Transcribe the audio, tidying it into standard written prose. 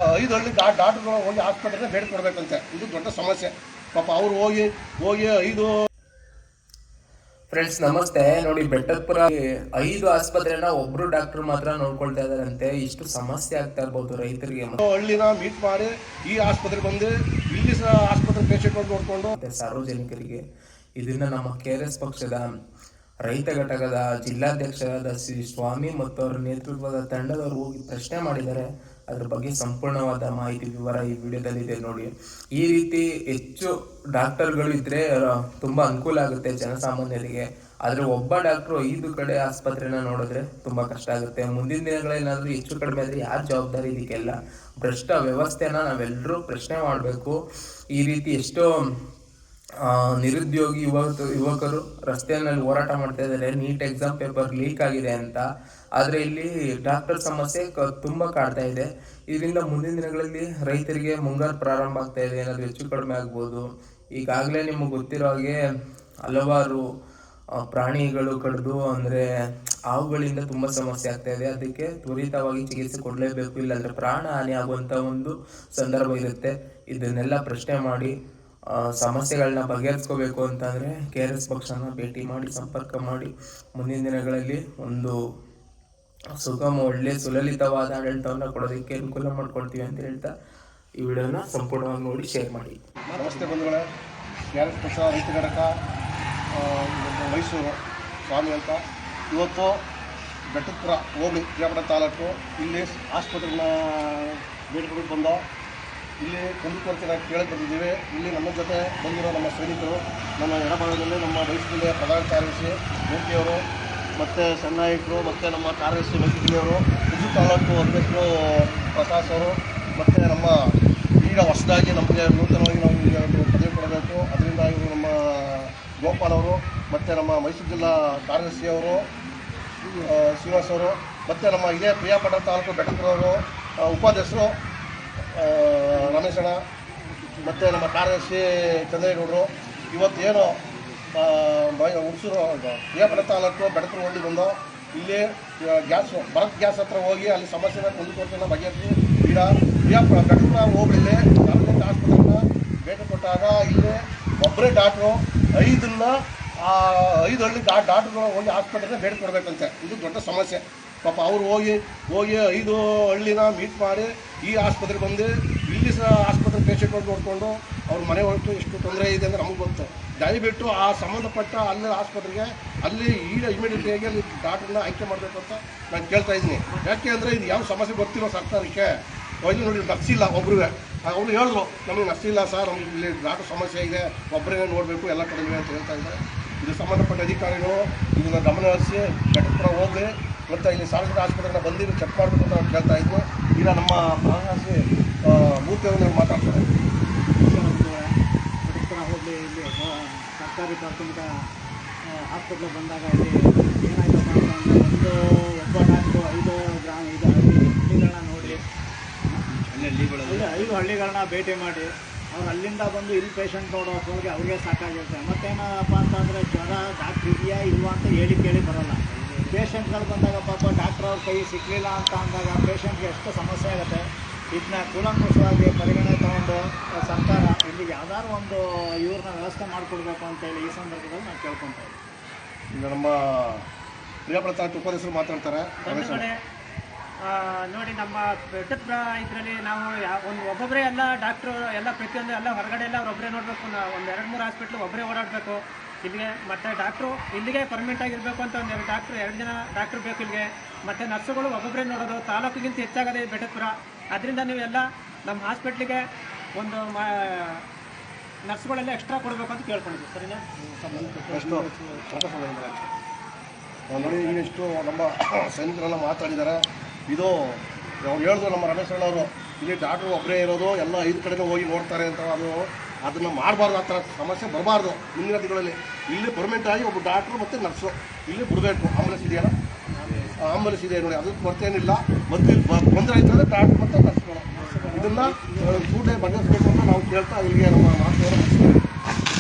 5 ಹಳ್ಳಿ ಡಾಕ್ಟರ್ಗಳು ಹೋಗಿ ಹಾಸ್ಪಿಟಲ್ಗೆ ಬೇಡ ಕೊಡಬೇಕಂತೆ. ಇದು ದೊಡ್ಡ ಸಮಸ್ಯೆ. ಪಾಪ ಅವ್ರು ಹೋಗಿ 5 ಫ್ರೆಂಡ್ಸ್ ನಮಸ್ತೆ. ನೋಡಿ, ಬೆಟ್ಟದಪುರ 5 ಆಸ್ಪತ್ರೆನ ಒಬ್ರು ಡಾಕ್ಟರ್ ಮಾತ್ರ ನೋಡ್ಕೊಳ್ತಾ ಇದಾರಂತೆ. ಇಷ್ಟು ಸಮಸ್ಯೆ ಆಗ್ತಾ ಇರ್ಬೋದು ರೈತರಿಗೆ. ಹಳ್ಳಿನ ಮೀಟ್ ಮಾಡಿ ಈ ಆಸ್ಪತ್ರೆಗೆ ಬಂದು ಇಲ್ಲಿ ಆಸ್ಪತ್ರೆ ಪೇಷಂಟ್ ನೋಡ್ಕೊಂಡು ಸಾರ್ವಜನಿಕರಿಗೆ ಇದನ್ನ ನಮ್ಮ KRS ಪಕ್ಷದ ರೈತ ಘಟಕದ ಜಿಲ್ಲಾಧ್ಯಕ್ಷರಾದ ಶ್ರೀ ಸ್ವಾಮಿ ಮತ್ತು ಅವರ ನೇತೃತ್ವದ ತಂಡದವರು ಹೋಗಿ ಪ್ರಶ್ನೆ ಮಾಡಿದ್ದಾರೆ. ಅದ್ರ ಬಗ್ಗೆ ಸಂಪೂರ್ಣವಾದ ಮಾಹಿತಿ ವಿವರ ಈ ವಿಡಿಯೋದಲ್ಲಿ ಇದೆ ನೋಡಿ. ಈ ರೀತಿ ಹೆಚ್ಚು ಡಾಕ್ಟರ್ಗಳು ಇದ್ರೆ ತುಂಬಾ ಅನುಕೂಲ ಆಗುತ್ತೆ ಜನಸಾಮಾನ್ಯರಿಗೆ. ಆದ್ರೆ ಒಬ್ಬ ಡಾಕ್ಟರ್ 5 ಕಡೆ ಆಸ್ಪತ್ರೆನ ನೋಡಿದ್ರೆ ತುಂಬಾ ಕಷ್ಟ ಆಗುತ್ತೆ. ಮುಂದಿನ ದಿನಗಳೇನಾದ್ರೂ ಹೆಚ್ಚು ಕಡಿಮೆ ಆದ್ರೆ ಯಾರ ಜವಾಬ್ದಾರಿ? ಇದಕ್ಕೆಲ್ಲ ಭ್ರಷ್ಟ ವ್ಯವಸ್ಥೆನ ನಾವೆಲ್ಲರೂ ಪ್ರಶ್ನೆ ಮಾಡಬೇಕು. ಈ ರೀತಿ ಎಷ್ಟೋ ನಿರುದ್ಯೋಗಿ ಯುವಕರು ರಸ್ತೆಯಲ್ಲಿ ಹೋರಾಟ ಮಾಡ್ತಾ ಇದ್ದಾರೆ, ನೀಟ್ ಎಕ್ಸಾಮ್ ಪೇಪರ್ ಲೀಕ್ ಆಗಿದೆ ಅಂತ. ಆದ್ರೆ ಇಲ್ಲಿ ಡಾಕ್ಟರ್ ಸಮಸ್ಯೆ ತುಂಬಾ ಕಾಡ್ತಾ ಇದೆ. ಇದರಿಂದ ಮುಂದಿನ ದಿನಗಳಲ್ಲಿ ರೈತರಿಗೆ ಮುಂಗಾರು ಪ್ರಾರಂಭ ಆಗ್ತಾ ಇದೆ, ಏನಾದ್ರು ಹೆಚ್ಚು ಕಡಿಮೆ ಆಗ್ಬೋದು. ಈಗಾಗಲೇ ನಿಮಗೆ ಗೊತ್ತಿರೋ ಹಾಗೆ ಹಲವಾರು ಪ್ರಾಣಿಗಳು ಕಡಿದು ಅಂದ್ರೆ ಹಾವುಗಳಿಂದ ತುಂಬಾ ಸಮಸ್ಯೆ ಆಗ್ತಾ ಇದೆ. ಅದಕ್ಕೆ ತ್ವರಿತವಾಗಿ ಚಿಕಿತ್ಸೆ ಕೊಡಲೇಬೇಕು, ಇಲ್ಲಾಂದ್ರೆ ಪ್ರಾಣ ಹಾನಿ ಆಗುವಂತ ಒಂದು ಸಂದರ್ಭ ಇರುತ್ತೆ. ಇದನ್ನೆಲ್ಲ ಪ್ರಶ್ನೆ ಮಾಡಿ ಸಮಸ್ಯೆಗಳನ್ನ ಬಗೆಹರಿಸ್ಕೋಬೇಕು ಅಂತಂದ್ರೆ KRS ಪಕ್ಷನ ಭೇಟಿ ಮಾಡಿ ಸಂಪರ್ಕ ಮಾಡಿ ಮುಂದಿನ ದಿನಗಳಲ್ಲಿ ಒಂದು ಸುಗಮ ಒಳ್ಳೆ ಸುಲಲಿತವಾದ ಆಡಳಿತವನ್ನ ಕೊಡೋದಕ್ಕೆ ಅನುಕೂಲ ಮಾಡ್ಕೊಳ್ತೀವಿ ಅಂತ ಹೇಳ್ತಾ ಈ ವಿಡಿಯೋನ ಸಂಪೂರ್ಣವಾಗಿ ನೋಡಿ ಶೇರ್ ಮಾಡಿ. ನಮಸ್ತೆ ಬಂಧುಗಳೇ. KRS ಪಕ್ಷ ರೈತ ಘಟಕ ಮೈಸೂರು ಸ್ವಾಮಿ ಅಂತ. ಇವತ್ತು ಬೆಟ್ಟದಪುರ ಹೋಬಳಿ ಪಿರಿಯಾಪಟ್ಟಣ ತಾಲೂಕು ಇಲ್ಲಿ ಆಸ್ಪತ್ರೆನ ಭೇಟಿ ಕೊಡಕ್ಕೆ ಬಂದ. ಇಲ್ಲಿ ಕುಂದುಕೊರತೆ ಕೇಳಕ್ಕೆ ಬಂದಿದ್ದೀವಿ. ಇಲ್ಲಿ ನಮ್ಮ ಜೊತೆ ಬಂದಿರೋ ನಮ್ಮ ಸೈನಿಕರು, ನಮ್ಮ ಎಡಭಾಗದಲ್ಲಿ ನಮ್ಮ ಮೈಸೂರು ಜಿಲ್ಲೆಯ ಪ್ರಧಾನ ಕಾರ್ಯದರ್ಶಿ ಮೂರ್ತಿಯವರು, ಮತ್ತು ಸಣ್ಣಾಯಕರು, ಮತ್ತು ನಮ್ಮ ಕಾರ್ಯದರ್ಶಿ ಮೈಸೂರು ಜಿಲ್ಲೆಯವರು, ಹುಜೂರು ತಾಲೂಕು ಅಧ್ಯಕ್ಷರು ಪ್ರಕಾಶ್ ಅವರು, ಮತ್ತು ನಮ್ಮ ಈಗ ಹೊಸದಾಗಿ ನಮಗೆ ನೂತನವಾಗಿ ನಾವು ಈಗ ಒಂದು ಪದವಿ ಕೊಡಬೇಕು, ಅದರಿಂದ ಇವರು ನಮ್ಮ ಗೋಪಾಲ್ ಅವರು, ಮತ್ತು ನಮ್ಮ ಮೈಸೂರು ಜಿಲ್ಲಾ ಕಾರ್ಯದರ್ಶಿಯವರು ಶ್ರೀನಿವಾಸ್ ಅವರು, ಮತ್ತು ನಮ್ಮ ಇದೇ ಪಿರಿಯಾಪಟ್ಟಣ ತಾಲೂಕು ಬೆಟ್ಟದಪುರವರು ಉಪಾಧ್ಯಕ್ಷರು ರಮೇಶಣ್ಣ, ಮತ್ತು ನಮ್ಮ ಕಾರ್ಯದರ್ಶಿ ಚಂದ್ರೇಗೌಡರು. ಇವತ್ತು ಏನು ಹುಣಸೂರು ಪಿರಿಯಾಪಟ್ಟಣ ತಾಲೂಕು ಬೆಟ್ಟದಪುರ ಹೋಗಿ ಬಂದು ಇಲ್ಲಿ ಭರತ್ ಗ್ಯಾಸ್ ಹತ್ರ ಹೋಗಿ ಅಲ್ಲಿ ಸಮಸ್ಯೆನ ಕುಂದುಕೊರತೆನ ಬಗೆಹರಿಸಿ ಈಗ ಬೆಟ್ಟದಪುರ ಹೋಬಳಿಲಿ ಸಾರ್ವಜನಿಕ ಆಸ್ಪತ್ರೆನ ಭೇಟಿ ಕೊಟ್ಟಾಗ ಇಲ್ಲಿ ಒಬ್ಬರೇ ಡಾಕ್ಟ್ರು 5 ಹಳ್ಳಿ ಡಾಕ್ಟರ್ಗಳು ಹೋಗಿ ಆಸ್ಪತ್ರೆಗೆ ಭೇಟಿ ಕೊಡಬೇಕಂತೆ. ಇದು ದೊಡ್ಡ ಸಮಸ್ಯೆ. ಪಾಪ ಅವ್ರು ಹೋಗಿ 5 ಹಳ್ಳಿನ ಮೀಟ್ ಮಾಡಿ ಈ ಆಸ್ಪತ್ರೆಗೆ ಬಂದು ಇಲ್ಲಿ ಆಸ್ಪತ್ರೆ ಪೇಷಂಟ್ ನೋಡಿಕೊಂಡು ಅವ್ರ ಮನೆ ಹೊರಟು ಎಷ್ಟು ತೊಂದರೆ ಇದೆ ಅಂದರೆ ನಮಗೆ ಗೊತ್ತು. ದಯವಿಟ್ಟು ಆ ಸಂಬಂಧಪಟ್ಟ ಅಲ್ಲಿ ಆಸ್ಪತ್ರೆಗೆ ಅಲ್ಲಿ ಈಗ ಇಮಿಡಿಯೇಟಾಗಿ ಅಲ್ಲಿ ಡಾಕ್ಟ್ರನ್ನ ಆಯ್ಕೆ ಮಾಡಬೇಕು ಅಂತ ನಾನು ಕೇಳ್ತಾ ಇದ್ದೀನಿ. ಯಾಕೆ ಅಂದರೆ ಇದು ಯಾವ ಸಮಸ್ಯೆ ಗೊತ್ತಿರೋ ಸರ್ಕಾರಕ್ಕೆ. ಹೋಗಿ ನೋಡಿ, ನರ್ಸ್ ಇಲ್ಲ ಒಬ್ರು. ಅವ್ರು ಹೇಳಿದ್ರು ನಮಗೆ ನರ್ಸ್ ಇಲ್ಲ ಸರ್, ನಮಗೆ ಇಲ್ಲಿ ಡಾಕ್ಟರ್ ಸಮಸ್ಯೆ ಇದೆ, ಒಬ್ಬರೇ ನೋಡಬೇಕು ಎಲ್ಲ ಕಡಿಮೆ ಅಂತ ಹೇಳ್ತಾ ಇದ್ದಾರೆ. ಇದು ಸಂಬಂಧಪಟ್ಟ ಅಧಿಕಾರಿಗಳು ಇದನ್ನು ಗಮನ ಹರಿಸಿ ಬೆಟ್ಟದಪುರ ಹೋಗಿ ಮತ್ತು ಇಲ್ಲಿ ಸಾರ್ವಜನಿಕ ಆಸ್ಪತ್ರೆನ ಬಂದು ಚೆಕ್ ಮಾಡಬೇಕು ಅಂತ ನಾನು ಕೇಳ್ತಾ ಇದ್ದೆ. ಈಗ ನಮ್ಮ ಪ್ರಧಾನಮಂತ್ರಿ ಮೂರ್ತಿಯವರು ಮಾತಾಡ್ತಾರೆ. ಬೆಟ್ಟದಪುರ ಹೋಬಳಿ ಇಲ್ಲಿ ಸರ್ಕಾರಿ ಪ್ರಾಥಮಿಕ ಹಾಸ್ಪಿಟ್ಲಿಗೆ ಬಂದಾಗ ಇಲ್ಲಿ ಏನಾಯ್ತಪ್ಪ ಅಂತಂದರೆ ಒಬ್ಬ ಡಾಕ್ಟ್ರು 5 ಹಳ್ಳಿಗಳನ್ನ ನೋಡಿ 5 ಹಳ್ಳಿಗಳನ್ನ ಭೇಟಿ ಮಾಡಿ ಅವ್ರು ಅಲ್ಲಿಂದ ಬಂದು ಇಲ್ಲಿ ಪೇಷಂಟ್ ನೋಡೋಕೆ ಅವ್ರಿಗೆ ಸಾಕಾಗಿರುತ್ತೆ. ಮತ್ತೇನಪ್ಪ ಅಂತಂದರೆ ಜ್ವರ ಡಾಕ್ಟ್ರ್ ಇದೆಯಾ ಇಲ್ವಾ ಅಂತ ಕೇಳಿ ಬರೋಲ್ಲ. ಪೇಷಂಟ್ಗಳು ಬಂದಾಗ ಪಾಪ ಡಾಕ್ಟ್ರ್ ಅವ್ರ ಕೈ ಸಿಕ್ಕಲಿಲ್ಲ ಅಂತ ಅಂದಾಗ ಪೇಷಂಟ್ಗೆ ಎಷ್ಟು ಸಮಸ್ಯೆ ಆಗುತ್ತೆ. ಇದನ್ನ ಕೂಲಂಕುಷವಾಗಿ ಪರಿಗಣನೆ ತಗೊಂಡು ಸರ್ಕಾರ ಇಲ್ಲಿಗೆ ಯಾವ್ದಾದ್ರು ಒಂದು ಇವ್ರನ್ನ ವ್ಯವಸ್ಥೆ ಮಾಡಿಕೊಡ್ಬೇಕು ಅಂತೇಳಿ ಈ ಸಂದರ್ಭದಲ್ಲಿ ನಾನು ಕೇಳ್ಕೊತಾ ಇದ್ದೀನಿ. ಈಗ ನಮ್ಮ ಪಿರಿಯಾಪಟ್ಟಣ ತಾಲೂಕು ಉಪಾಧ್ಯಕ್ಷರು ಮಾತಾಡ್ತಾರೆ. ನೋಡಿ, ನಮ್ಮ ಬೆಟ್ಟದಪುರ ಇದರಲ್ಲಿ ನಾವು ಒಬ್ಬೊಬ್ಬರೇ ಎಲ್ಲ ಡಾಕ್ಟ್ರು ಎಲ್ಲ ಪ್ರತಿಯೊಂದು ಎಲ್ಲ ಹೊರಗಡೆ ಎಲ್ಲ ಅವ್ರೊಬ್ಬರೇ ನೋಡಬೇಕು. ಒಂದು 2-3 ಹಾಸ್ಪಿಟ್ಲು ಒಬ್ಬರೇ ಓಡಾಡಬೇಕು ಇಲ್ಲಿಗೆ. ಮತ್ತು ಡಾಕ್ಟ್ರು ಇಲ್ಲಿಗೆ ಪರ್ಮನೆಂಟ್ ಆಗಿರಬೇಕು ಅಂತ 2 ಜನ ಡಾಕ್ಟ್ರು ಬೇಕು ಇಲ್ಲಿಗೆ. ಮತ್ತು ನರ್ಸುಗಳು ಒಬ್ಬೊಬ್ಬರೇ ನೋಡೋದು ತಾಲೂಕಿಗಿಂತ ಹೆಚ್ಚಾಗದೆ ಬೆಟ್ಟದಪುರ. ಅದರಿಂದ ನೀವೆಲ್ಲ ನಮ್ಮ ಹಾಸ್ಪಿಟ್ಲಿಗೆ ಒಂದು ನರ್ಸ್ಗಳೆಲ್ಲ ಎಕ್ಸ್ಟ್ರಾ ಕೊಡಬೇಕು ಅಂತ ಕೇಳ್ಕೊಂಡಿದ್ದೀವಿ. ಸರಿನಾ? ನೋಡಿ, ಇನ್ನಿಷ್ಟು ನಮ್ಮ ಸೈನಿಕರೆಲ್ಲ ಮಾತಾಡಿದ್ದಾರೆ. ಇದು ಅವ್ರು ಹೇಳಿದ್ರು ನಮ್ಮ ರಮೇಶ್ ಅವರು, ಇಲ್ಲಿ ಡಾಕ್ಟ್ರು ಒಬ್ಬರೇ ಇರೋದು, ಎಲ್ಲ 5 ಕಡೆನೂ ಹೋಗಿ ನೋಡ್ತಾರೆ ಅಂತ. ಅದನ್ನು ಮಾಡಬಾರ್ದು, ಆ ಥರ ಸಮಸ್ಯೆ ಬರಬಾರ್ದು ಮುಂದಿನ ದಿನಗಳಲ್ಲಿ. ಇಲ್ಲಿ ಪರ್ಮನೆಂಟ್ ಆಗಿ ಒಬ್ಬ ಡಾಕ್ಟ್ರು ಮತ್ತು ನರ್ಸು ಇಲ್ಲಿ ಬಿಡಬೇಕು. ಆಂಬುಲೆನ್ಸ್ ಇದೆಯಲ್ಲ, ಆಂಬುಲೆನ್ಸ್ ಇದೆ ನೋಡಿ, ಅದಕ್ಕೆ ಕೊರತೆಯೇನಿಲ್ಲ. ಮತ್ತು ತೊಂದರೆ ಆಯ್ತಂದರೆ ಡಾಕ್ಟ್ರು ಮತ್ತು ನರ್ಸ್ಗಳು ಇದನ್ನು ಕೂಡಲೇ ಬಗೆಹರಿಸಬೇಕು ಅಂತ ನಾವು ಕೇಳ್ತಾ ಇಲ್ಲಿಗೆ ನಮ್ಮ ಮಾತುಗಳನ್ನು